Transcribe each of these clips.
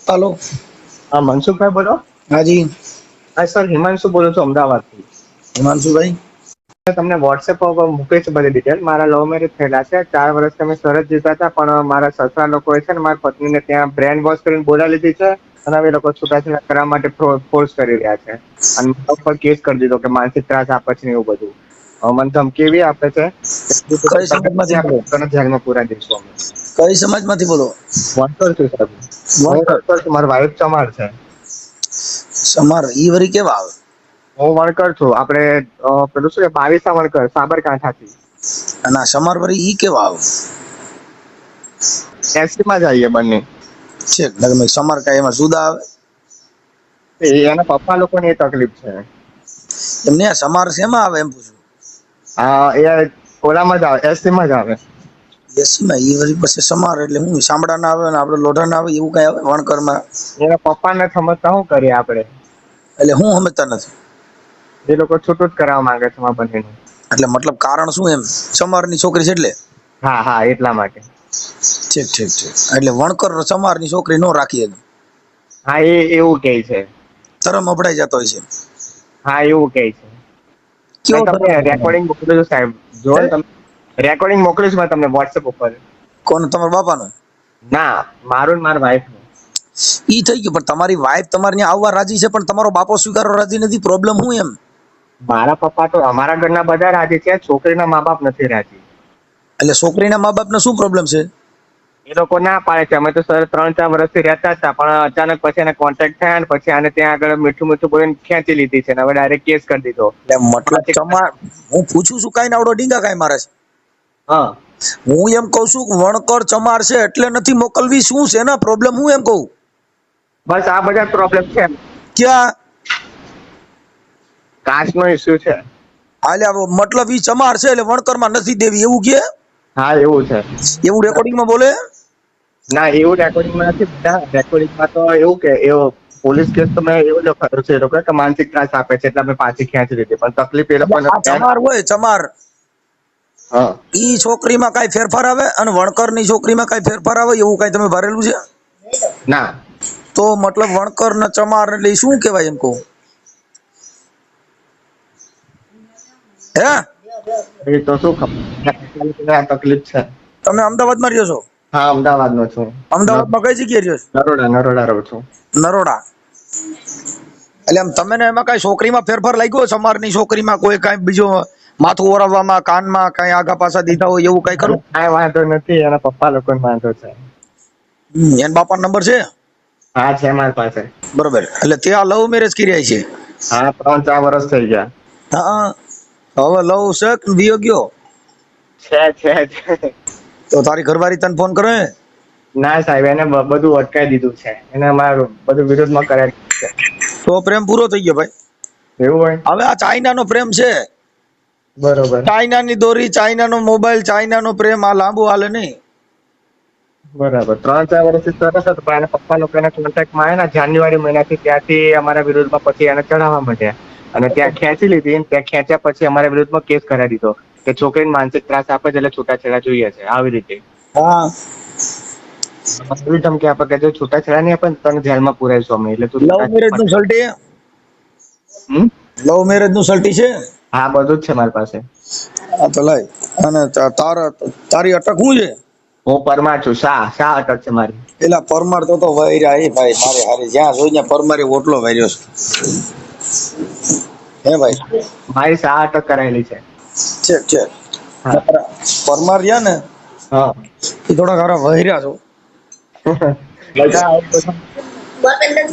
Hello. हाँ मनसुख भाई बोलो। हाँ जी। हाँ सर हिमांशु बोलो છો અમદાવાદથી। हिमांशु भाई। તમને વોટ્સએપ પર મૂકે છે બધી ડિટેલ। મારા લવ મેરેજ થયેલા છે 4 વર્ષથી અમે સરસ જીવતા હતા, પણ મારા સસરા લોકોએ છે ને મારી પત્નીને ત્યાં બ્રેન વોશ કરીને બોલાવી લીધી છે અને હવે એ લોકો છૂટાછેડા કરવા માટે ફોર્સ કરી રહ્યા છે અને મારા ઉપર કેસ કરી દીધો કે માનસિક ત્રાસ આપે છે ને એવું બધું। હવે મને ધમકી એવી આપે છે કે कई समाज में बोलो। તને જેલમાં પૂરા દઈશું અમે। कई समाज में बोलो। વણકર છું સાહેબ, હું वणकर વણકર છું, મારી વાઈફ ચમાર છે। समार ई वरी के वाव। હું વણકર છું, આપણે પેલું શું છે 22 વણકર સાબરકાંઠાથી। ना समार वरी ई के वाव। 80 માં જ આવીએ બંને। छे लगे में समार का एमा जुदा आवे। એના પપ્પા લોકોને એ તકલીફ છે। एमने समार से एमा आवे एम पूछो। હા એ ઓલામાં જ આવે, 80 માં જ આવે। एसी में ई वरी पछे समार એટલે હું સાંભળા ના આવે ને આપણે લોઢા ના આવે એવું કઈ આવે વણકર માં। એના પપ્પાને સમજતા શું કરીએ આપણે? એટલે હું સમજતા નથી। એ લોકો છૂટું જ કરાવવા માંગે છે મારા બંનેનું। એટલે મતલબ કારણ શું એમ સમારની છોકરી છે એટલે। હા હા એટલા માટે। ઠીક ઠીક ઠીક એટલે વણકર સમારની છોકરી નો રાખી શકે। હા એ એવું કહે છે। ધરમ અભડાઈ જતો હોય છે। હા એવું કહે છે। મેં કેવો તમને ધરમ અભડાય? રેકોર્ડિંગ મોકલ્યું છે સાહેબ, જો હે? ને તમે રેકોર્ડિંગ મોકલ્યું છે મેં તમને વોટ્સએપ ઉપર। કોણ તમારા બાપાનું? ના, મારું ને મારા વાઈફનું। ઈ થઈ ગયું, પણ તમારી વાઈફ તમારે ત્યાં આવવા રાજી છે પણ તમારો બાપો સ્વીકારવા રાજી નથી, પ્રોબ્લેમ શું એમ? મારા પપ્પા તો અમારા ઘરના બધા રાજી છે, છોકરીના મા બાપ નથી રાજી। એટલે છોકરીના મા બાપને શું પ્રોબ્લેમ છે? એ લોકો ના પાડે છે। અમે તો સર 3-4 વર્ષથી રહેતા જ હતા, પણ અચાનક પછી એને કોન્ટેક્ટ થયા ને પછી આને ત્યાં આગળ મીઠું મીઠું બોલીને ખેંચી લીધી છે ને હવે ડાયરેક્ટ કેસ કરી દીધો। એટલે મતલબ ચમાર હું પૂછું છું કાઈ નાવડો ડીંગા કાઈ મારે છે? હા હું એમ કહું છું કે વણકર ચમાર છે એટલે નથી મોકલવી, શું છે એના પ્રોબ્લેમ હું એમ કહું? બસ આ બધા પ્રોબ્લેમ છે। ક્યાં? કાસ્ટ નો ઇસ્યુ છે। આલ્યા મતલબ ઈ ચમાર છે એટલે વણકરમાં નથી દેવી એવું કે? હા એવું છે। એવું રેકોર્ડિંગમાં બોલે? ના એવું રેકોર્ડિંગમાં નથી બેટા, રેકોર્ડિંગમાં તો એવું કે એવો પોલીસ કેસ તો મેં એવો લખાયો છે એ લોકો કે માનસિક ત્રાસ આપે છે એટલે અમે પાછી ખેંચી લીધી, પણ તકલીફ એ એટલે લોકોને આ ચમાર હોય ચમાર, હા ઈ છોકરીમાં કઈ ફેરફાર આવે અને વણકરની છોકરીમાં કઈ ફેરફાર આવે એવું કઈ તમે ભરેલું છે? ના તો મતલબ વણકર ને ચમાર એટલે ઈ શું કહેવાય એમ કહું? હે એ તો શું ખબર આ તકલીફ છે। તમે અમદાવાદમાં રહ્યો છો? હા અમદાવાદ નો છું। અમદાવાદમાં કઈ જગ્યાએ રહ્યો છો? નરોડા રહું છું। નરોડા। એટલે આમ તમે ને એમાં કઈ છોકરીમાં ફેરફાર લાગ્યો? સમારની છોકરીમાં કોઈ કઈ બીજો માથું ઓરવવામાં, કાનમાં કઈ આગા પાછા દીધા હોય એવું કઈ ખરું? કાંઈ વાંધો નથી, એના પપ્પા લોકોને વાંધો છે। એન બાપા નંબર છે? હા છે મારી પાસે। બરોબર, એટલે ત્યાં લવ મેરેજ કર્યા છે? હા 3-4 વર્ષ થઈ ગયા। હા, હવે લવ છે કે વિયો ગયો? છે। તો તારી ઘરવાળી તને ફોન કરે? ના સાહેબ એને બધું અટકાઈ દીધું છે, એને અમારું બધું વિરોધમાં કરાવી દીધું છે। તો પ્રેમ પૂરો થઈ ગયો ભાઈ। એવું હોય? હવે આ ચાઇના નો પ્રેમ છે, બરોબર ચાઇનાની દોરી, ચાઇનાનો મોબાઈલ, ચાઇનાનો પ્રેમ, આ લાંબુ હાલે નહીં। બરાબર 3-4 વર્ષથી સરસ હતું, પણ એના પપ્પા લોકો એના કોન્ટેક્ટમાં આવ્યા ને જાન્યુઆરી મહિનાથી, ત્યાંથી અમારા વિરોધમાં પછી એને ચડાવવા માંડ્યા અને ત્યાં ખેંચી લીધી, ત્યાં ખેંચ્યા પછી અમારા વિરુદ્ધમાં કેસ કરાવી દીધો કે છોકરીને માનસિક ત્રાસ આપે છે એટલે છૂટાછેડા જોઈએ છે, આવી રીતે। હા એવી ધમકી આપે કે જો છૂટાછેડા નહીં આપે ને તને જેલમાં પુરાઈશું અમે, એટલે તું લવ મેરેજ નું છૂટાછેડા। સર્ટી, હમ લવ મેરેજ નું સર્ટી છે? હા બધું જ છે મારી પાસે। હા તો લઈ, અને તારી અટક શું છે? હું પરમાર છું, શાહ અટક છે મારી। એલા પરમાર તો વૈરા એ ભાઈ મારે હારે જ્યાં જોઈ ત્યાં પરમારે ઓટલો વાર્યો છે હે ભાઈ? મારી શાહ અટક કરાયેલી છે। છે હા પરમાર રહ્યા ને હા એ થોડા ઘણા વૈર્યા છો। બધા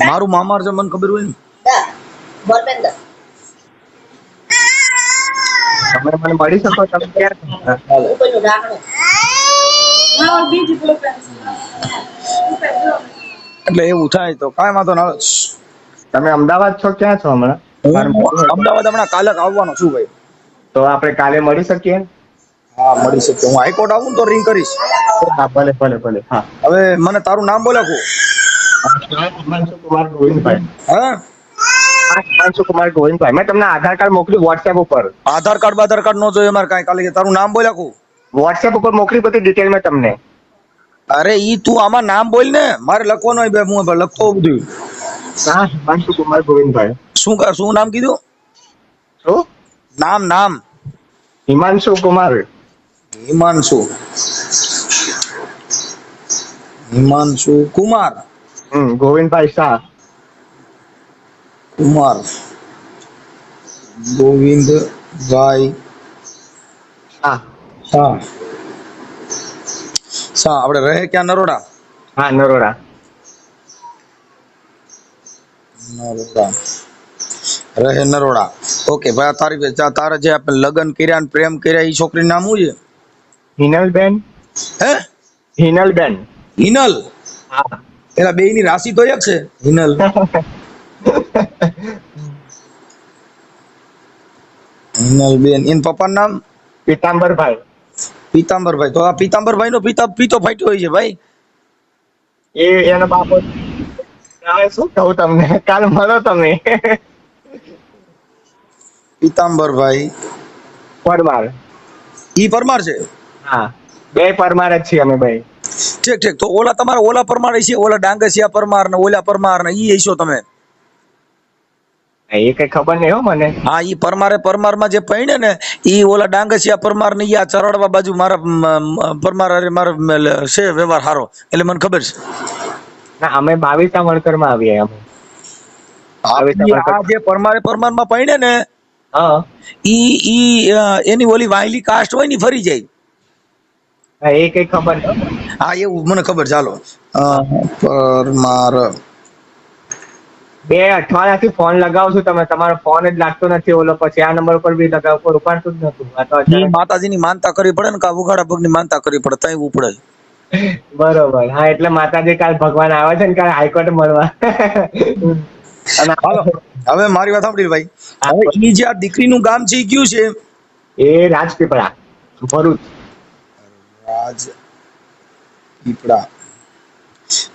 મારું મામાર છે મને ખબર હોય ને। તમે મને મળી શકો? તમે ક્યારે? એટલે એવું થાય તો કાંઈ વાંધો ના। તમે અમદાવાદ છો? ક્યાં છો હમણાં? મારે હું મળવું હોય તો અમદાવાદ હમણાં કાલે આવવાનો છું ભાઈ। તો આપણે કાલે મળી શકીએ? હા મળી શકે, હું હાઈકોર્ટ આવું તો રિંગ કરીશ। હા ભલે ભલે ભલે હા। હવે મને તારું નામ બોલાવો। હિમાંશુ કુમાર ગોવિંદભાઈ। હા હિમાંશુ કુમાર ગોવિંદભાઈ, મેં તમને આધાર કાર્ડ મોકલ્યું વોટ્સએપ ઉપર। આધાર કાર્ડ નો જોઈએ મારે કાંઈ, ખાલી તારું નામ બોલાવો। વોટ્સએપ ઉપર મોકલી બધી ડિટેલ મેં તમને। અરે ઈ તું આમાં નામ બોલ ને, મારે લખવાનું હોય બે હું લખતો હોઉં બધું. હા, હિમાંશુ કુમાર ગોવિંદભાઈ. શું નામ કીધું? શું? નામ હિમાંશુ કુમાર. હિમાંશુ કુમાર ગોવિંદભાઈ શાહ. ગોવિંદભાઈ શાહ. શાહ. આપણે રહે ક્યાં? નરોડા. હા, નરોડા. રહે નરોડા. ઓકે ભાઈ, તારા જે આપણે લગ્ન કર્યા ને પ્રેમ કર્યા એ છોકરી નામ શું છે? હિનલબેન. હે? હિનલબેન. હિનલ. હા. એના બે ની રાશિ તો એક છે, હિનલ. હિનલબેન. એન પપ્પાનું નામ? પીતાંબરભાઈ. પીતાંબરભાઈ. તો આ પીતાંબરભાઈ નો પીતો ફાટ્યો હોય છે ભાઈ. એનો બાપો. હવે શું કહું તમને, કાલ મળો તમે. પીતાંબરભાઈ પરમાર. ઈ પરમાર છે? હા, બે પરમાર જ છીએ અમે ભાઈ. ઠીક. તો તમારા ઓલા પરમાર છે, ઓલા ડાંગસિયા પરમાર ને ઓલા પરમાર ને ઈ હશો તમે? એ કઈ ખબર નહીં હો મને. હા, ઈ પરમારમાં જે પૈણે ને ઈ ઓલા ડાંગસિયા પરમાર ને ઈ આ ચરડવા બાજુ મારા પરમાર અરે મારો છે વ્યવહાર હારો, એટલે મને ખબર છે. ના, અમે 22 વણકરમાં આવીએ અમે. આ જે પરમારમાં પૈણે ને હા, ઈ એની ઓલી વાયલી કાસ્ટ હોય ને ફરી જાય. એ કઈ ખબર નહીં. હા, એવું મને ખબર. ચાલો, પરમાર. 2 અઠવાડિયાથી ફોન લગાવું છું, તમે તમારો ફોન જ લાગતો નથી. ઓલો પછી આ નંબર પર બી લગાવ પર ઉપાડતું જ નતું. આ તો અચાનક માતાજીની માનતા કરવી પડે ને, કા ઉઘાડા પગની માનતા કરવી પડે, તઈ ઉપડે. બરોબર. હા, એટલે માતાજી કાલ ભગવાન આવે છે ને કાલ હાઈકોર્ટ મળવા. અને હાલો, હવે મારી વાત સાંભળી ભાઈ. હવે ઈ જે આ દીકરીનું ગામ છે ઈ કયું છે? એ રાજપીપળા, ભરૂચ. રાજપીપળા.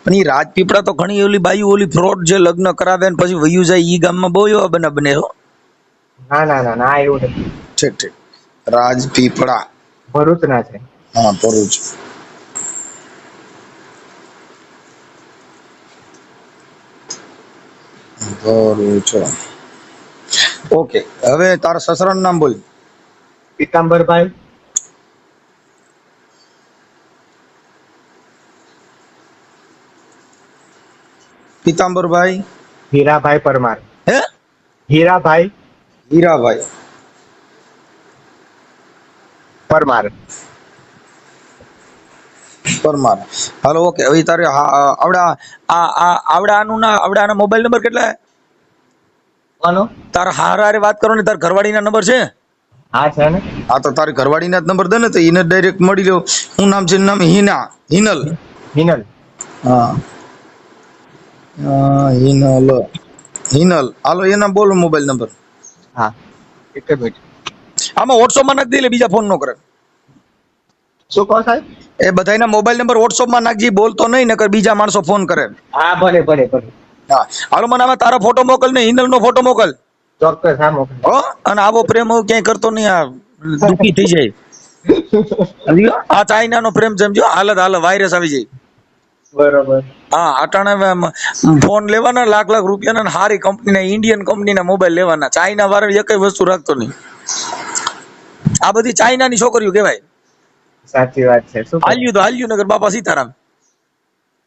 પણ ઈ રાજપીપળા તો ઘણી ઓલી બાઈ ઓલી ફ્રોડ જે લગ્ન કરાવે ને પછી વયું જાય, ઈ ગામમાં બહુ એવા બને હો. ના, એવું નથી. ઠીક. રાજપીપળા ભરૂચ ના છે. હા, ભરૂચ. ઓકે, હવે તારા સસરાનું નામ બોલ. પીતાંબરભાઈ. પીતાંબરભાઈ હીરાભાઈ પરમાર. હે? હીરાભાઈ પરમાર. હાલો, ઓકે. હવે તારે આવડાનો મોબાઈલ નંબર કેટલા? કોનો? તારા હારે વાત કરો ને, તારા ઘરવાળીના નંબર છે? હા, છે ને. હા, તો તારી ઘરવાળીના જ નંબર દે ને, તો એને ડાયરેક્ટ મળી લો. શું નામ છે? નામ હિનલ. હા, હિનલ. હાલો, એના બોલો મોબાઈલ નંબર. હા, એક મિનિટ. આમાં વોટ્સઅપમાં નાખી દે, એટલે બીજા ફોન નો કરે. શું કહો સાહેબ? એ બધાના મોબાઈલ નંબર વોટ્સઅપમાં નાખજી, બોલતો નહીં, નકર બીજા માણસો ફોન કરે. હા, ભલે. હા, હાલો, મને આમાં તારો ફોટો મોકલ ને હિનલનો ફોટો મોકલ. ચોક્કસ. હા, મોકલો. હો, અને આવો પ્રેમ હું ક્યાંય કરતો નહીં, આ દુખી થઈ જાય. આ ચાઇનાનો પ્રેમ સમજો, હાલત વાયરસ આવી જાય. બરોબર. હા, અટાણે ફોન લેવાના લાખ રૂપિયાના, હારી કંપનીના, ઇન્ડિયન કંપનીના મોબાઈલ લેવાના. ચાઇના વાળા એક વસ્તુ રાખતો નહીં. આ બધી ચાઇનાની છોકરીઓ કહેવાય. સાચી વાત છે. શું હાલ્યું નગર બાપા સીતારામ.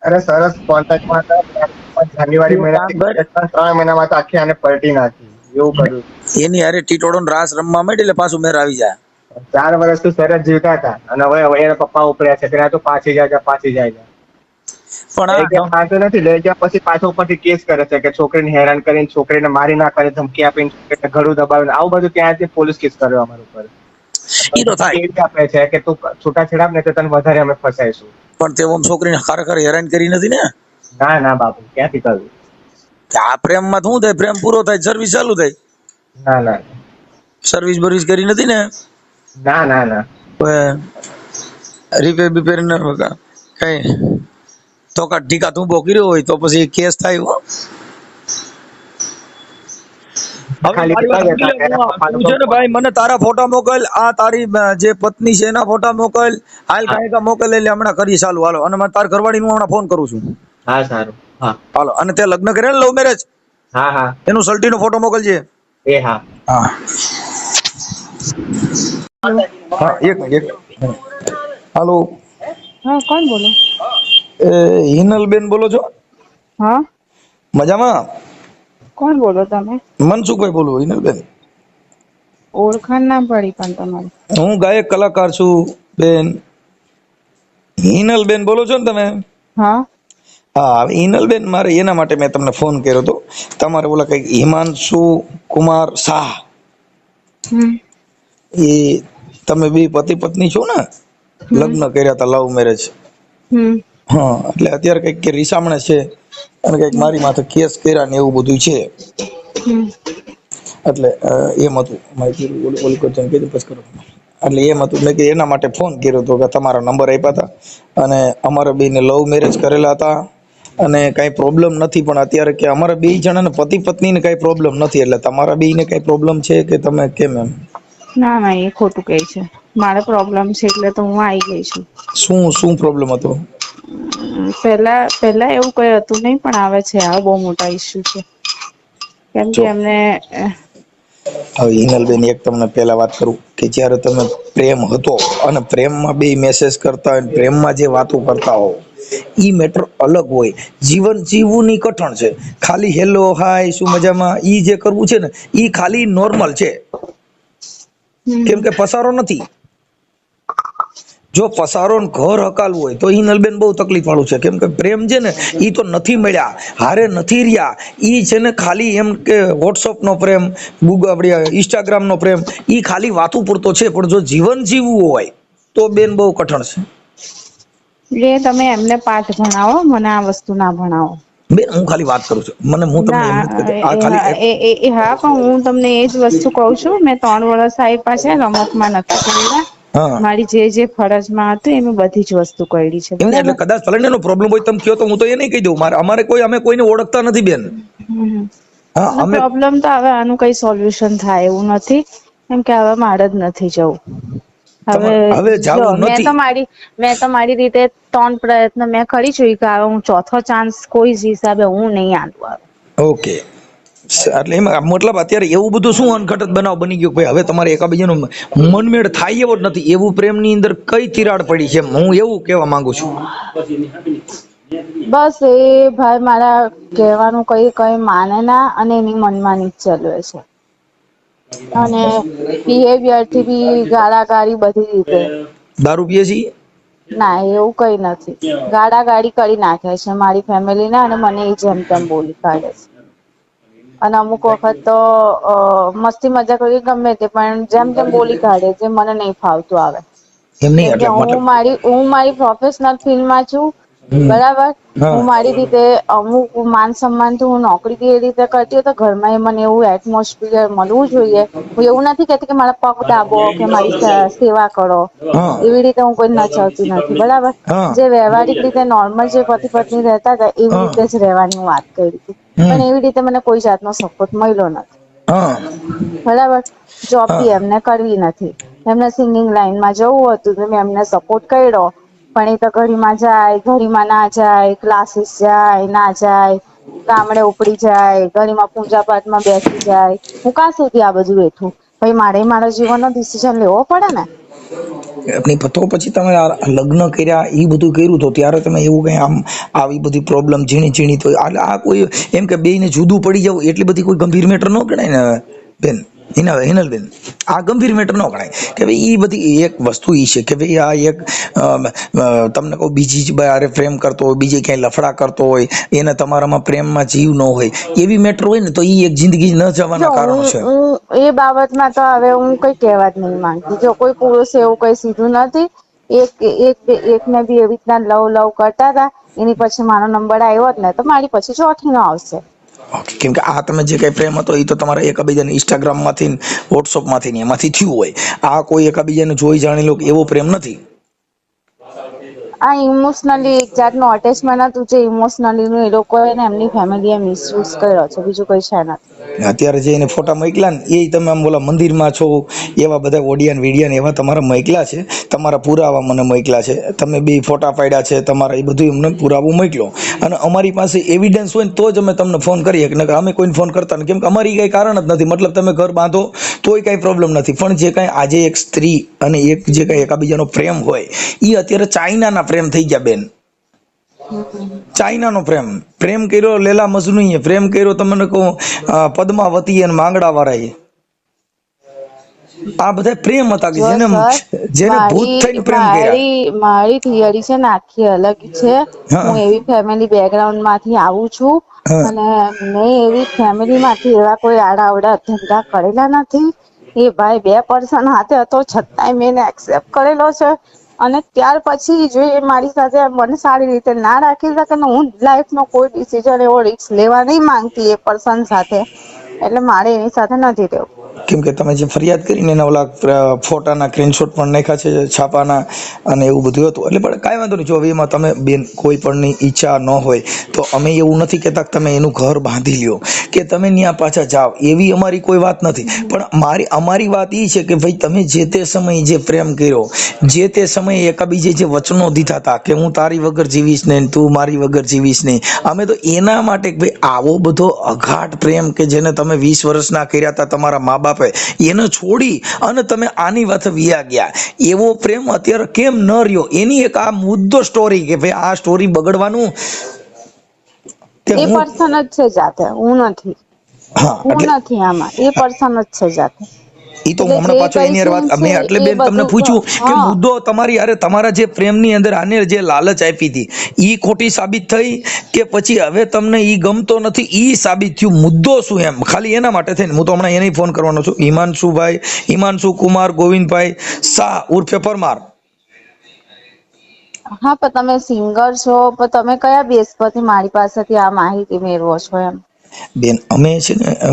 અરે સરસ કોન્ટેક્ટમાં હતા. જાન્યુઆરી મહિનાથી 3 મહિનામાં તો આખી આને પલટી નાખી. એવું કર્યું. એની અરે ટીટોડો રાસ રમવા માંડે એટલે પાછું મેર આવી જાય. 4 વર્ષથી સરસ જીવતા હતા અને હવે એના પપ્પા ઉપડ્યા છે. ત્યાં તો પાછી જાય. પણ નથી લઈ ગયા પછી પાછો ઉપરથી કેસ કરે છે કે છોકરીને હેરાન કરીને, છોકરીને મારી નાખવાની ધમકી આપીને, છોકરીને ઘરું દબાવીને, આવું બધું ત્યાંથી પોલીસ કેસ કર્યો અમારા ઉપર. આપે છે કે તું છૂટાછેડા ને તો તને વધારે અમે ફસાઈશું. પણ તે ઓમ છોકરીને ખરેખર હેરાન કરી નથી ને? ના બાપુ, ક્યાંથી કરવું? આ પ્રેમમાં શું થાય? પ્રેમ પૂરો થાય, સર્વિસ ચાલુ થાય. ના. સર્વિસ બર્વિસ કરી નથી ને? ના. રિપેર બિપેર કઈ તો ટીકા તું કર્યો હોય તો પછી કેસ થાય. હવે ખાલી મારી વાત પિતા જ સમજી લે, હતા, એના તું પપ્પાનો છે ને કોઈ ભાઈ મને તારા ફોટા મોકલ, આ તારી જે પત્ની છે એના ફોટા મોકલ, હાલ હા કાંઈ કા મોકલ, એટલે હમણાં કરી ચાલુ હાલો. અને મારે તાર ઘરવાળી હું હમણાં ફોન કરું છું. હા સારું હા હાલો. અને તે લગ્ન કર્યા ને લવ મેરેજ, હા હા એનું સલટીનો ફોટો મોકલજે. એ હા હા હેલો. હા, એક મિનિટ, એક મિનિટ. હાલો. હા, કોણ બોલો? હિનલબેન બોલો છો? હા, મજામાં? કોણ બોલો તમે? મનસુખભાઈ બોલું. હિનલબેન ઓળખાણ ના પડી પણ તમારી. હું ગાયક કલાકાર છું બેન. હિનલબેન બોલો છો ને તમે? હા. હા, હિનલબેન મારે એના માટે મેં તમને ફોન કર્યો હતો. તમારે ઓલા કઈક હિમાંશુ કુમાર શાહ, હમ એ તમે બે પતિ પત્ની છો ને? હમ લગ્ન કર્યા હતા, લવ મેરેજ. હમ હા, એટલે અત્યારે કઈક કે રીસામણે છે અને કઈક હમ મારી માથે કેસ કર્યા ને એવું બધું છે. હમ એટલે એમ હતું માહિતી કીધું પછી કરો. એટલે એમ હતું મેં કે એના માટે ફોન કર્યો હતો કે તમારા નંબર આપ્યા હતા અને અમારા બેને લવ મેરેજ કરેલા હતા અને કઈ પ્રોબ્લેમ નથી, પણ અત્યારે કે અમારા બે જણાને પતિ પત્ની ને કઈ પ્રોબ્લેમ નથી, એટલે તમારા બે ને કઈ પ્રોબ્લેમ છે કે તમે કેમ એમ? ના ના, એ ખોટું કઈ છે. મારે પ્રોબ્લેમ છે એટલે તો હું આઈ ગઈ છું. શું પ્રોબ્લેમ હતો? પેલા એવું કઈ હતું નહી, પણ આવે છે. આ બહુ મોટા ઈસ્યુ છે. કેમ કે જો એમને હવે હિનલબેન, એક તમને પેલા વાત કરું કે જયારે તમે પ્રેમ હતો અને પ્રેમમાં બે મેસેજ કરતા હોય, પ્રેમમાં જે વાતો કરતા હો, ઈ મેટર અલગ હોય. જીવન જીવવું ની કઠણ છે. ખાલી હેલો હાય શું મજામાં ઈ જે કરવું છે ને, ઈ ખાલી નોર્મલ છે. કેમ હમ કે પસારો નથી. જો પસારો ઘર હકાલવું હોય તો હિનલબેન બહુ તકલીફ વાળું છે. કેમ કે પ્રેમ છે ને, ઈ તો નથી મળ્યા, હારે નથી રહ્યા, ઈ છે ને ખાલી એમ કે વોટ્સઅપ નો પ્રેમ, આપડી ઇન્સ્ટાગ્રામ નો પ્રેમ, ઈ ખાલી વાતું પૂરતો છે. પણ જો જીવન જીવવું હોય તો બેન બહુ કઠણ છે. એ તમે એમને પાઠ ભણાવો, મને આ વસ્તુ ના ભણાવો. બેન હું ખાલી વાત કરું છું, હું તમને એમ નથી કહેતો, આ ખાલી એક હા, પણ હું તમને એજ વસ્તુ કઉ છું. મેં 3 વર્ષ આપ્યા છે, રમતમાં નથી કર્યા. હા મારી જે ફરજમાં હતું એ મેં બધી જ વસ્તુ કરી છે. એમને એટલે બરાબર. કદાચ ભલે એનો પ્રોબ્લેમ હોય તમે કહો તો હું તો એ નહીં કહી દઉં. અમારે કોઈ અમે કોઈને ઓળખતા નથી બેન. હા અને અમે પ્રોબ્લેમ તો હવે આનું કઈ સોલ્યુશન થાય એવું નથી. કેમ કે હવે મારે જ નથી જવું. હવે હવે જો જાવું નથી. મેં તો મારી રીતે 3 પ્રયત્ન મેં કરી ચૂક્યા. હવે હું ચોથો ચાન્સ કોઈ જ હિસાબે હું નહીં આલું હવે. ઓકે. એટલે એમાં મતલબ અત્યારે એવું બધું શું અનઘટત બનાવ બની ગયો ભાઈ, હવે તમારે એકાબીજાનો મનમેળ થાય એવો જ નથી. એવું પ્રેમની અંદર કઈ તિરાડ પડી છે, હું એવું કહેવા માંગુ છું. બસ એ ભાઈ મારા કહેવાનું કઈ માને ના, અને એની મનમાની જ ચલાવે છે. અને બિહેવિયર થી બી ગાળાગાળી બધી રીતે. દારૂ પીએ છે ઈ? ના એવું કઈ નથી. ગાળાગાળી કરી નાખે છે મારી ફેમિલી ને, અને મને એ જેમ તેમ બોલી કાઢે છે. અને અમુક વખત તો મસ્તી મજાક કરી ગમે તે, પણ જેમ તેમ બોલી કાઢે જે મને નહી ફાવતું આવે. એમ નહીં કેમ કે એટલે મતલબ હું મારી પ્રોફેશનલ ફિલ્ડમાં છું. બરાબર. હા હું મારી રીતે અમુક માન સન્માન થી હું નોકરી એ રીતે કરતી હોય, તો ઘરમાં એ મને એવું એટમોસ્ફિયર મળવું જોઈએ. હું એવું નથી કેતી કે મારા પગ દાબો કે મારી સેવા કરો. હા એવી રીતે હું કોઈ નચાવતી નથી. બરાબર. હા જે વ્યવહારિક રીતે નોર્મલ જે પતિ પત્ની રહેતા હતા, એવી હા રીતે જ રહેવાની વાત કરી હતી. હમ પણ એવી રીતે મને કોઈ જાતનો સપોર્ટ મળ્યો નથી. હા બરાબર. જોબ હા બી એમને કરવી નથી. એમને સિંગિંગ લાઈનમાં જવું હતું, તો મેં એમને સપોર્ટ કર્યો. પણ એ તો ઘડીમાં જાય, ઘડીમાં ના જાય, ક્લાસીસ જાય, ના જાય. ગામડે ઉપડી જાય, ઘડીમાં પૂજા પાઠમાં બેસી જાય. હું ક્યાં સુધી આ બધું વેઠું? ભાઈ મારે મારા જીવનનો ડિસિઝન લેવો પડે ને. તો પછી તમે લગ્ન કર્યા એ બધું કર્યું, તો ત્યારે તમે એવું કઈ આમ આવી બધી પ્રોબ્લેમ ઝીણી ઝીણી તો આ કોઈ એમ કે બેયને જુદું પડી જવું એટલી બધી કોઈ ગંભીર મેટર ન ગણાય ને બેન. હિનલબેન, આ ગંભીર મેટર ન ગણાય કે ભાઈ ઈ બધી એક વસ્તુ ઈ છે કે ભાઈ આ એક તમને કહું બીજી જ બારે પ્રેમ કરતો હોય, બીજે ક્યાંય લફડા કરતો હોય, એને તમારામાં પ્રેમમાં જીવ ન હોય, એવી મેટર હોય ને તો ઈ એક જિંદગી ન જો જવાના કારણો છે. હું એ બાબતમાં તો હવે હું કઈ કહેવા જ નહીં માંગતી. જો કોઈ પુરુષ એવું કઈ સીધું નથી. એકને બી એવી રીતના લવ કરતા હતા. એની પછી મારો નંબર આવ્યો જ ને, તો મારી પછી ચોથી નો આવશે. કેમ કે આ તમે જે કઈ પ્રેમ હતો એ તો તમારા એકબીજાને ઇન્સ્ટાગ્રામ માંથી, વોટ્સઅપ માંથી એમાંથી થયું હોય. આ કોઈ એકબીજાને જોઈ જાણી લો એવો પ્રેમ નથી. આ ઇમોશનલી એક જાતનું અટેચમેન્ટ હતું, જે ઇમોશનલી નું એ લોકોએ ને એમની ફેમિલીએ મિસયુઝ કર્યો છે, બીજું કઈ છે નથી. અત્યારે જે એને ફોટા મોકલ્યા ને એ તમે આમ બોલા મંદિરમાં છો એવા બધા ઓડિયાન વિડિયાન એવા તમારા મોકલ્યા છે, તમારા પુરાવા મને મોકલ્યા છે, તમે બે ફોટા પાડ્યા છે તમારા, એ બધું અમને પુરાવો મોકલ્યો. અને અમારી પાસે એવિડન્સ હોય ને તો જ અમે તમને ફોન કરીએ, કે અમે કોઈને ફોન કરતા નથી, કેમ કે અમારી કઈ કારણ જ નથી. મતલબ તમે ઘર બાંધો તોય કઈ પ્રોબ્લેમ નથી, પણ જે કઈ આજે એક સ્ત્રી અને એક જે કઈ એકાબીજાનો પ્રેમ હોય એ અત્યારે ચાઇનાના પ્રેમ થઈ ગયા બેન. ચાઇનાનો પ્રેમ કર્યો લેલા મજનુએ, પ્રેમ કર્યો તમને કહું પદ્માવતી અને માંગડા વાળાએ. આ બધા પ્રેમ હતા કે જેને ભૂત થઈને પ્રેમ કર્યા. મારી થિયરી છે ને આખી અલગ છે. હું એવી ફેમિલી બેકગ્રાઉન્ડ માંથી આવું છું, અને મેં એવી ફેમિલી માંથી એવા કોઈ આડાઅવડા ધંધા કરેલા નથી. એ ભાઈ 2 પર્સન હાથે હતો છતાંય મેં એને એક્સેપ્ટ કરેલો છે. અને ત્યાર પછી જો એ મારી સાથે મને સારી રીતે ના રાખી શકે ને, હું લાઈફનો કોઈ ડિસિઝન એવો રિસ્ક લેવા નહીં માંગતી એ પર્સન સાથે, એટલે મારે એની સાથે નથી રહેવું. કેમ કે તમે જે ફરિયાદ કરીને એના ઓલા ફોટાના સ્ક્રીનશોટ પણ નાખ્યા છે છાપાના, અને એવું બધું હતું. એટલે પણ કાંઈ વાંધો નહીં. જો હવે એમાં તમે બેન કોઈ પણની ઈચ્છા ન હોય તો અમે એવું નથી કહેતા કે તમે એનું ઘર બાંધી લ્યો કે તમે ત્યાં પાછા જાઓ, એવી અમારી કોઈ વાત નથી. પણ અમારી વાત એ છે કે ભાઈ તમે જે તે સમયે જે પ્રેમ કર્યો, જે તે સમયે એકાબીજે જે વચનો દીધા હતા કે હું તારી વગર જીવીશ નહીં, તું મારી વગર જીવીશ નહીં, અમે તો એના માટે ભાઈ આવો બધો અઘાટ પ્રેમ કે જેને તમે 20 વર્ષના કર્યા હતા તમારા મા બાપે, એને છોડી અને તમે આની વાત વ્યા ગયા, એવો પ્રેમ અત્યારે કેમ ન રહ્યો? એની એક આ મુદ્દો સ્ટોરી કે ભાઈ આ સ્ટોરી બગડવાનું એ પર્સન જ છે જાતે, હું નથી. હું નથી આમાં, એ પર્સન જ છે જાતે. ઈ તો હમણાં પાછો એની વાત અમે એટલે બેન તમને પૂછ્યું કે મુદ્દો તમારી યારે તમારા જે પ્રેમની અંદર આને જે લાલચ આપી હતી ઈ ખોટી સાબિત થઈ કે પછી હવે તમને ઈ ગમતો નથી ઈ સાબિત થયું? મુદ્દો શું એમ? ખાલી એના માટે થઈને હું તો હમણાં એને ફોન કરવાનો છું. હિમાંશુ કુમાર ગોવિંદભાઈ શાહ ઉર્ફે પરમાર. હા, પણ તમે સિંગર છો, પણ તમે કયા બેઝ પરથી મારી પાસેથી આ માહિતી મેળવો છો એમ? બેન અમે છે ને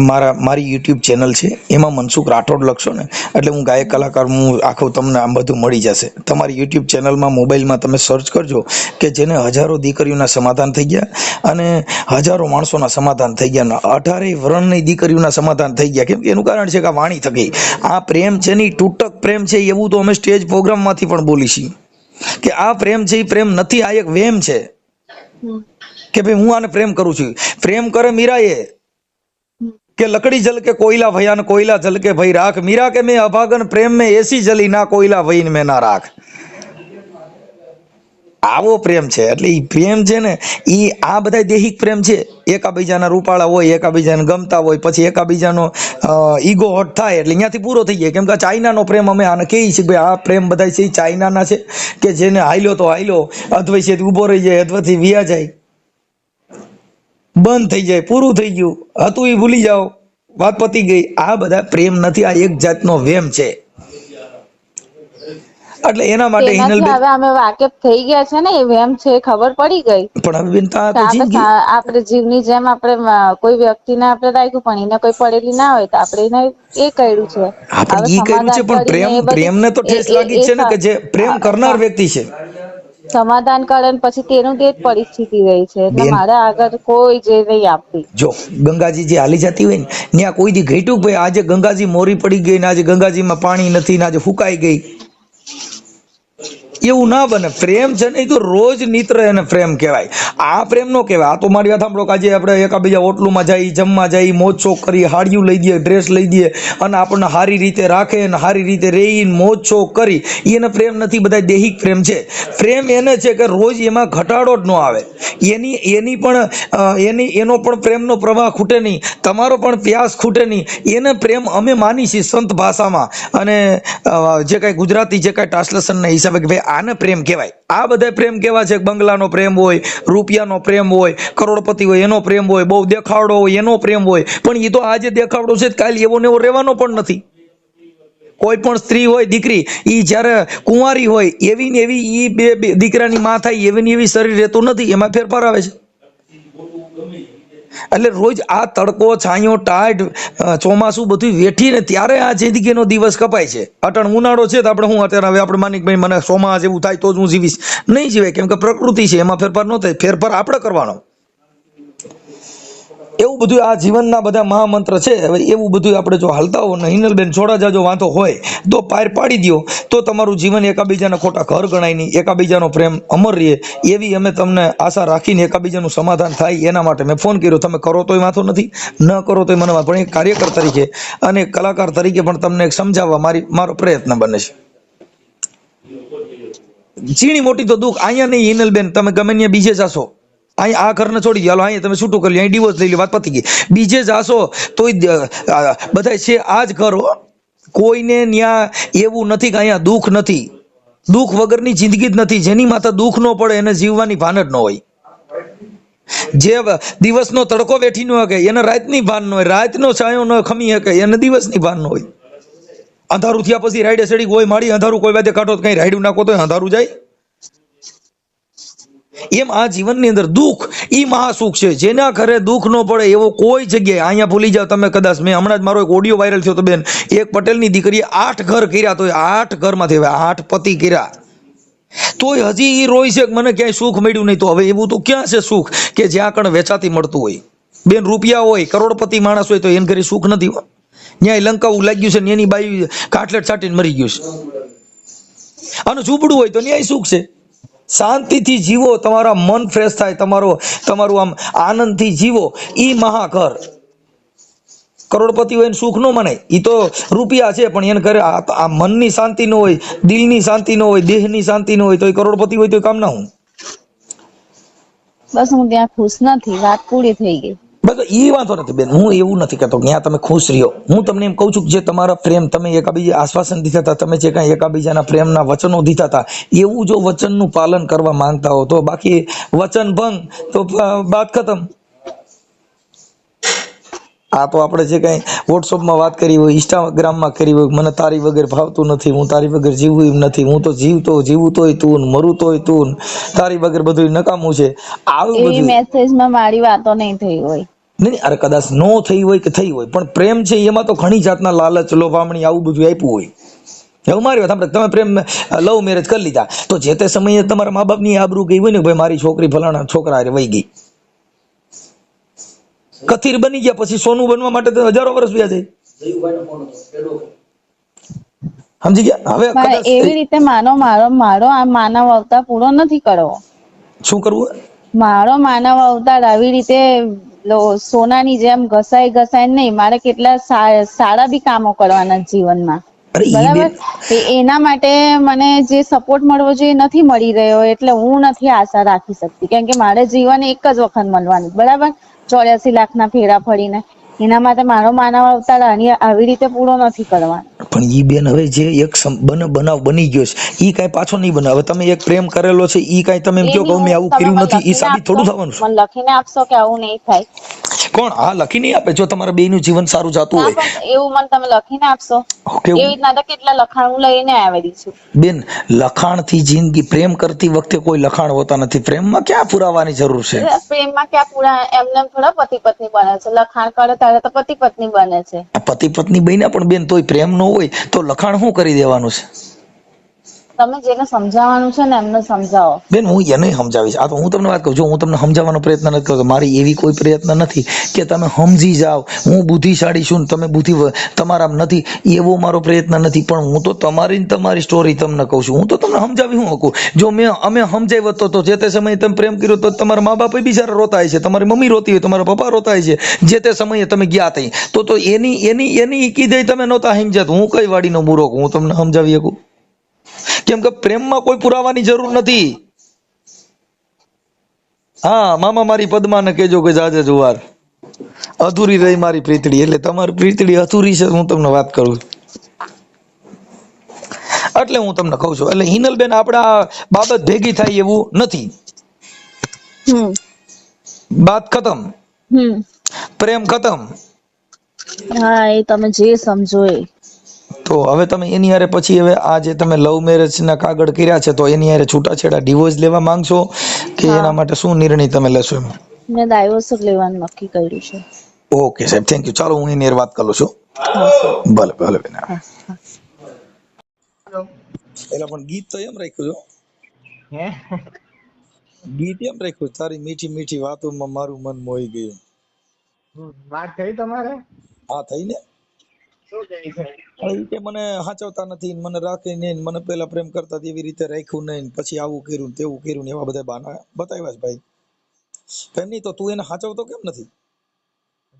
મારી યુટ્યુબ ચેનલ છે, એમાં મનસુખ રાઠોડ લખશો ને એટલે હું ગાયક કલાકાર, હું આખું તમને આમ બધું મળી જશે. તમારી યુટ્યુબ ચેનલમાં મોબાઈલમાં તમે સર્ચ કરજો કે જેને હજારો દીકરીઓના સમાધાન થઈ ગયા અને હજારો માણસોના સમાધાન થઈ ગયા, 18 વર્ણની દીકરીઓના સમાધાન થઈ ગયા. કેમ કે એનું કારણ છે કે આ વાણી થકી આ પ્રેમ છે ને તૂટક પ્રેમ છે, એવું તો અમે સ્ટેજ પ્રોગ્રામમાંથી પણ બોલી છીએ કે આ પ્રેમ છે એ પ્રેમ નથી, આ એક વેમ છે કે ભાઈ હું આને પ્રેમ કરું છું. પ્રેમ કરે મીરાએ કે લકડી જલ કે કોયલા ભયાન કોયલા જલ કે ભાઈ રાખ, મીરા કે મેં અભાગન પ્રેમ में ऐसी जली ना कोयला भईन में ना राख. આવો પ્રેમ છે. એટલે ઈ પ્રેમ છે ને ઈ આ બધા દેહિક પ્રેમ છે, એકાબીજાના રૂપાળા હોય, એકાબીજાને ગમતા હોય, પછી એકાબીજાનો ઈગો હટ થાય એટલે અહીંયાથી પૂરો થઈ જાય. કેમ કે ચાઇનાનો પ્રેમ અમે આને કહીએ છીએ ભાઈ આ પ્રેમ બધા છે ચાઇનાના છે કે જેને હાલ્યો તો હાલ્યો, અધવઈ છે ઊભો રહી જાય, અધવથી વિયા જાય, બંધ થઈ જાય, પૂરું થઈ ગયું, હતું એ ભૂલી જાઓ, વાત પતી ગઈ. આ બધા પ્રેમ નથી, આ એક જાતનો વેમ છે. એટલે એના માટે હવે અમે વાકેફ થઈ ગયા છે ને, એ વેમ છે ખબર પડી ગઈ. પણ હવે આપણે જીવની જેમ આપણે કોઈ વ્યક્તિને આપણે રાખ્યું પણ એને કોઈ પડેલી ના હોય તો આપણે એને એ કર્યું છે. આપણે ઈ કર્યું છે પણ પ્રેમને તો ઠેસ લાગી છે ને કે જે પ્રેમ કરનાર વ્યક્તિ છે સમાધાન કરે ને પછી તેનું તે જ પરિસ્થિતિ રહી છે. એટલે મારે આગળ કોઈ જે નહીં આપતી. જો ગંગાજી જે હાલી જતી હોય ને ત્યાં કોઈ દી ઘટ્યું ભાઈ આજે ગંગાજી મોરી પડી ગઈ ને આજે ગંગાજીમાં પાણી નથી ને આજે ફૂંકાઈ ગઈ, એવું ના બને. પ્રેમ છે ને તો રોજ નિત્ર એને પ્રેમ કહેવાય. આ પ્રેમ નો કહેવાય. આ તો મારી વાત સાંભળો કે આજે આપણે એકાબીજા હોટલુમાં જઈ, જમવા જઈ, મોજ શોખ કરી, હાડિયું લઈ દઈએ, ડ્રેસ લઈ દઈએ અને આપણને સારી રીતે રાખે અને સારી રીતે રહીને મોજ શોખ કરી, એને પ્રેમ નથી. બધા દેહિક પ્રેમ છે. પ્રેમ એને છે કે રોજ એમાં ઘટાડો જ ન આવે, એનો પણ પ્રેમનો પ્રવાહ ખૂટે નહીં, તમારો પણ પ્યાસ ખૂટે નહીં. એને પ્રેમ અમે માની છીએ સંત ભાષામાં અને જે કાંઈ ગુજરાતી જે કાંઈ ટ્રાન્સલેશનના હિસાબે કે ભાઈ આને પ્રેમ કહેવાય. આ બધા પ્રેમ કેવા છે? બંગલાનો પ્રેમ હોય, રૂપિયાનો પ્રેમ હોય, કરોડપતિ હોય એનો પ્રેમ હોય, બહુ દેખાડો હોય એનો પ્રેમ હોય. પણ એ તો આજે દેખાડો છે કાલે એવો ને એવો રહેવાનો પણ નથી. કોઈ પણ સ્ત્રી હોય, દીકરી, એ જ્યારે કુંવારી હોય એવી ને એવી એ બે દીકરાની માં થાય એવી ને એવી શરીર રહેતું નથી, એમાં ફેરફાર આવે છે. એટલે રોજ આ તડકો છાંયો ટાઢ ચોમાસું બધું વેઠીને ત્યારે આ જિંદગીનો દિવસ કપાય છે. અટણ ઉનાળો છે તો આપણે શું અત્યારે હવે આપણે માની કે ભાઈ મને ચોમાસ જેવું થાય તો જ હું જીવીશ, નહીં જીવાય, કેમ કે પ્રકૃતિ છે, એમાં ફેરફાર ન થાય, ફેરફાર આપણે કરવાનો. એવું બધું આ જીવનના બધા મહામંત્ર છે. હવે એવું બધું આપણે જો હાલતા હો ને હિનલબેન છોડા જાજો વાંધો હોય તો પાર પાડી દો, તો તમારું જીવન એકાબીજાના ખોટા ઘર ગણાય નહીં, એકાબીજાનો પ્રેમ અમર રહે એવી અમે તમને આશા રાખીને એકાબીજાનું સમાધાન થાય એના માટે મેં ફોન કર્યો. તમે કરો તોય વાંધો નથી, ન કરો તોય મને પણ એક કાર્યકર તરીકે અને કલાકાર તરીકે પણ તમને એક સમજાવવા મારો પ્રયત્ન બને છે. ઝીણી મોટી તો દુઃખ અહીંયા નહીં હિનલબેન, તમે ગમે ત્યાં બીજે જાશો, અહીં આ ઘરને છોડી દો, અહીંયા તમે છૂટું કરી લો, અહીં ડિવોર્સ લઈ લો, વાત પતી ગઈ. બીજે જાશો તોય બધા છે આ જ ઘર હો. કોઈને ન્યા એવું નથી કે અહીંયા દુઃખ નથી. દુઃખ વગરની જિંદગી જ નથી. જેની માથે દુઃખ ન પડે એને જીવવાની ભાન જ ન હોય. જે દિવસનો તડકો વેઠી ન શકે એને રાતની ભાન ન હોય, રાતનો છાંયો ન ખમી શકે એને દિવસની ભાન ન હોય. અંધારું થયા પછી રાઈડે ચડી કોઈ મારી અંધારું કોઈ વાતે કાઢો કઈ રાઈડું નાખો તો અંધારું જાય. એમ આ જીવનની અંદર દુઃખ ઈ મહાસુખ છે. જેના ઘરે દુઃખ ન પડે એવો કોઈ જગ્યાએ અહીંયા ભૂલી જાવ તમે. કદાચ મેં હમણાં જ મારો એક ઓડિયો વાયરલ થયો તો બેન, એક પટેલની દીકરીએ 8 ઘર કર્યા, તોય 8 ઘરમાંથી હવે 8 પતિ કર્યા, તોય હજી ઈ રોય છે કે મને ક્યાંય સુખ મળ્યું નહીં. તો હવે એવું તો ક્યાં છે સુખ કે જ્યાં કણ વેચાતી મળતું હોય? બેન રૂપિયા હોય, કરોડપતિ માણસ હોય તો એને ઘરે સુખ નથી. ન્યાય લંકાવું લાગ્યું છે ને એની બાઈ કાટલેટ છાટીને મરી ગયું છે. અને ઝૂંપડું હોય તો ન્યાય સુખ છે. શાંતિથી જીવો, તમારા મન ફ્રેશ થાય, તમારું આમ આનંદથી જીવો, ઈ મહાઘર. કરોડપતિ હોય ને સુખ ન મનાય, ઈ તો રૂપિયા છે પણ એને ઘરે આ મનની શાંતિ ન હોય, દિલની શાંતિ ન હોય, દેહની શાંતિ ન હોય તો એ કરોડપતિ હોય તો કામ ના હું. બસ હું ત્યાં ખુશ નથી, વાત પૂરી થઈ ગઈ. બસ એ વાંધો નથી બેન, હું એવું નથી કહેતો ત્યાં તમે ખુશ રહ્યો. હું તમને એમ કહું છું કે જે તમારા પ્રેમ તમે એકાબીજા આશ્વાસન દીધા હતા, તમે જે કાંઈ એકાબીજાના પ્રેમના વચનો દીધા હતા, એવું જો વચનનું પાલન કરવા માંગતા હો તો, બાકી વચન ભંગ તો બાત ખતમ. આ તો આપણે જે કાંઈ વોટ્સઅપમાં વાત કરી હોય, ઇન્સ્ટાગ્રામમાં કરી હોય, મને તારી વગર ભાવતું નથી, હું તારી વગર જીવવું એમ નથી, હું તો જીવું તોય તું, મરું તોય તું, તારી વગર બધું નકામું છે, આવું એવી બધું મેસેજમાં મારી વાતો નહીં થઈ હોય. નહીં, અરે કદાચ નો થઈ હોય કે થઈ હોય, પણ પ્રેમ છે એમાં તો ઘણી જાતના લાલચ, લોભામણી આવું બધું આપ્યું હોય. હવે મારી વાત આપણે, તમે પ્રેમ લવ મેરેજ કરી લીધા તો જે તે સમયે તમારા મા બાપની આબરૂ ગઈ હોય ને, ભાઈ મારી છોકરી ફલાણા છોકરા હારે વહી ગઈ, કથિર બની ગયા, પછી સોનું બનવા માટે તો હજારો વર્ષ વ્યા જાય. સમજી ગયા? હવે મારે એવી રીતે મારો આ માનવ અવતાર પૂરો નથી કરવો. શું કરવું? મારો માનવ અવતાર આવી રીતે સોનાની જેમ ઘસાઈ નહીં, મારે કેટલા સારા બી કામો કરવાના જીવનમાં, બરાબર? એના માટે મને જે સપોર્ટ મળવો જોઈએ નથી મળી રહ્યો, એટલે હું નથી આશા રાખી શકતી, કેમ કે મારે જીવન એક જ વખત મળવાનું, બરાબર? 84 લાખના ફેરા ફરીને, એના માટે મારો માનવ અવતાર આવી રીતે પૂરો નથી કરવાનો. પણ ઈ બેન હવે જે એક બનાવ બની ગયો છે ઈ કાંઈ પાછો નહીં બને. હવે તમે એક પ્રેમ કરેલો છે ઈ કાંઈ તમે એમ કહો કે મેં આવું કર્યું નથી, ઈ સાબિત થોડું થવાનું છે. મને લખીને આપશો કે આવું નહીં થાય? કોણ? હા, લખી નહીં આપે. જો તમારા બેયનું જીવન સારું જાતું હોય એવું મને તમે લખીને આપશો? એવી રીતના તો કેટલા લખાણ હું લઈને આવેલી છું. બેન, લખાણથી જિંદગી, પ્રેમ કરતી વખતે કોઈ લખાણ હોતા નથી. પ્રેમમાં ક્યાં પુરાવાની જરૂર છે? પ્રેમમાં ક્યાં પૂરા એમને થોડા પતિ પત્ની બને છે? લખાણ કરે ત્યારે તો પતિ પત્ની બને છે. પતિ પત્ની બન્યા પણ બેન તોય પ્રેમ ન હોય તો લખાણ શું કરી દેવાનું છે? તમે જેને સમજાવવાનું છે ને એમને સમજાવો. બેન હું એને સમજાવીશ. આ તો હું તમને વાત કહું, જો હું તમને સમજાવવાનો પ્રયત્ન નથી કરતો, મારી એવી કોઈ પ્રયત્ન નથી કે તમે સમજી જાઓ, હું બુદ્ધિશાળી છું ને તમે બુદ્ધિ તમારા નથી, એવો મારો પ્રયત્ન નથી. પણ હું તો તમારી સ્ટોરી તમને કહું છું, હું તો તમને સમજાવી હું શકું. જો અમે સમજાવ્યો તો જે તે સમયે તમે પ્રેમ કર્યો તો તમારા મા બાપ બિચારા રોતા હોય છે, તમારી મમ્મી રોતી હોય, તમારા પપ્પા રોતા હોય છે, જે તે સમયે તમે ગયા થઈ તો એની કીધે તમે નહોતા સમજ્યા. હું કઈ વાડીનો મૂર્ખ, હું તમને સમજાવી શકું? કેમ કે પ્રેમમાં કોઈ પુરાવાની જરૂર નથી. હા, મામા મારી પદ્માને કહેજો કે જાજે જુવાર, અધૂરી રહી મારી પ્રીતડી. એટલે તમારી પ્રીતડી અધૂરી છે, હું તમને વાત કરું એટલે હું તમને કહું છું. એટલે હિનલબેન આપણા બાબત ભેગી થાય એવું નથી. બાત ખતમ, પ્રેમ ખતમ. હા, એ તમે જે સમજો એ. તો હવે તમે એની હારે પછી હવે આ જે તમે લવ મેરેજ ના કાગળ કર્યા છે તો એની હારે છૂટાછેડા ડિવોર્સ લેવા માંગશો કે એના માટે શું નિર્ણય તમે લેશો? એમ મેં ડાયવોર્સ જ લેવાનું નક્કી કર્યું છે. ઓકે સાહેબ, થેન્ક યુ. ચાલો હું એની હારે વાત કરું છું. હા સર. ભલે ભલે બેન. હા હા. એટલે પણ ગીત તો એમ રાખ્યું છે, હે ગીત એમ રાખ્યું, તારી મીઠી મીઠી વાતોમાં મારું મન મોહી ગયું. વાત થઈ તમારે? હા થઈ ને. શું કહે છે? હવે ઈ કે મને હાચવતા નથી ને મને રાખે નહીં ને મને પેલા પ્રેમ કરતા હતા એવી રીતે રાખ્યું નહીં ને પછી આવું કર્યું ને તેવું કર્યું ને એવા બધા બહાના બતાવ્યા છે ભાઈ. એમ નહીં તો તું એને હાચવતો કેમ નથી?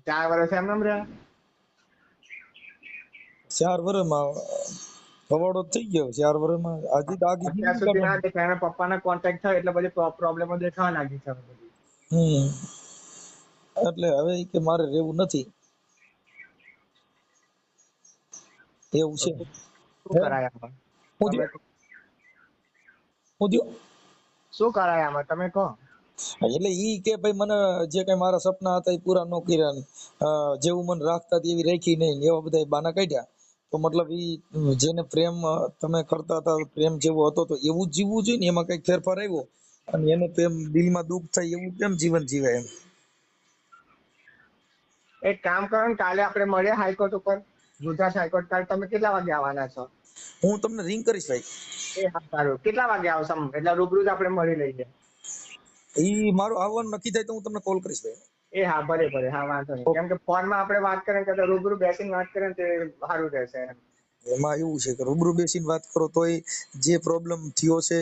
4 વર્ષ એમ નામ રહ્યા. 4 વર્ષમાં ભવાડો જ થઈ ગયો. 4 વર્ષમાં હજી તો આગી અત્યાર જિંદગી સુધી ના કાઢવાની. દેખાય, એના પપ્પાના કોન્ટેક્ટ થયો એટલે બધી પ્રોબ્લેમો દેખાવા લાગી છે બધી. એટલે હવે ઈ કે મારે રહેવું નથી એવું છે. શું હે? કરાય આમાં? હું તમે થયું? હું થયું? શું કરાય આમાં તમે કહો? એટલે ઈ કે ભાઈ મને જે કઈ મારા સપના હતા એ પૂરા ન કર્યા ને, જેવું મને રાખતા હતા એવી રાખી નહીં ને એવા બધા બાના કાઢ્યા. તો મતલબ ઈ જેને પ્રેમ તમે કરતા હતા, પ્રેમ જેવો હતો તો એવું જ જીવવું જોઈએ ને, એમાં કઈક ફેરફાર આવ્યો અને એને પ્રેમ દિલમાં દુઃખ થાય એવું કેમ જીવન જીવે એમ? એક કામ કરો ને, કાલે આપણે મળીએ હાઈકોર્ટ ઉપર, ગુજરાત હાઈકોર્ટ. કાલે તમે કેટલા વાગે આવવાના છો? હું તમને રિંગ કરીશ ભાઈ. એ હા સારું. કેટલા વાગે આવશો? એટલે રૂબરૂ જ આપણે મળી લઈએ. ઈ મારું આવવાનું નક્કી થાય તો હું તમને કોલ કરીશ ભાઈ. એ હા ભલે ભલે. હા વાંધો નહીં. કેમ કે ફોનમાં આપણે વાત કરીએ કરતા રૂબરૂ બેસીને વાત કરીએ ને તે સારું રહેશે. એમાં એવું છે કે રૂબરૂ બેસીને વાત કરો તોય જે પ્રોબ્લેમ થયો છે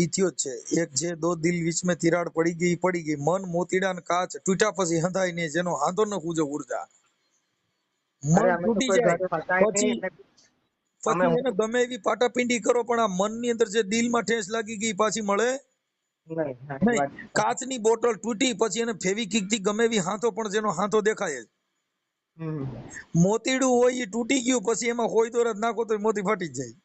ઈ થયો જ છે. એક જે દો દિલ વિચ મેં તિરાડ પડી ગઈ પડી ગઈ, મન મોતીડા ને કાચ તૂટ્યા પછી હંધાય ને જેનો હાંધો ન કૂજો ઉર્જા. અરે મન અમે તો તૂટી કોઈ જાય ઘરે હતા પછી નહીં એટલે અમે પછી એને ગમે એવી પાટાપિંડી કરો પણ આ મનની અંદર જે દિલમાં ઠેસ લાગી ગઈ પાછી મળે નહીં. હા એ નહીં. વાત. કાચની બોટલ તૂટી પછી એને ફેવિકિક થી ગમે એવી હાથો પણ જેનો હાથો દેખાય જ. હમ. મોતીડું હોય એ તૂટી ગયું પછી એમાં હોય દોરા નાખો તો મોતી ફાટી જ જાય.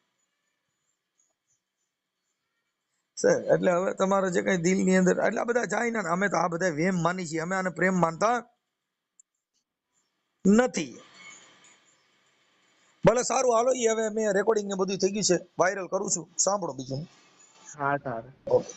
સર એટલે હવે તમારે જે કઈ દિલ ની અંદર એટલા બધા જાય ને, અમે તો આ બધા વેમ માની છીએ, અમે આને પ્રેમ માનતા નથી. ભલે સારું હાલો, ઈ હવે મેં રેકોર્ડિંગ ને બધું થઈ ગયું છે, વાયરલ કરું છું, સાંભળો બીજું. હા સારું. ઓકે.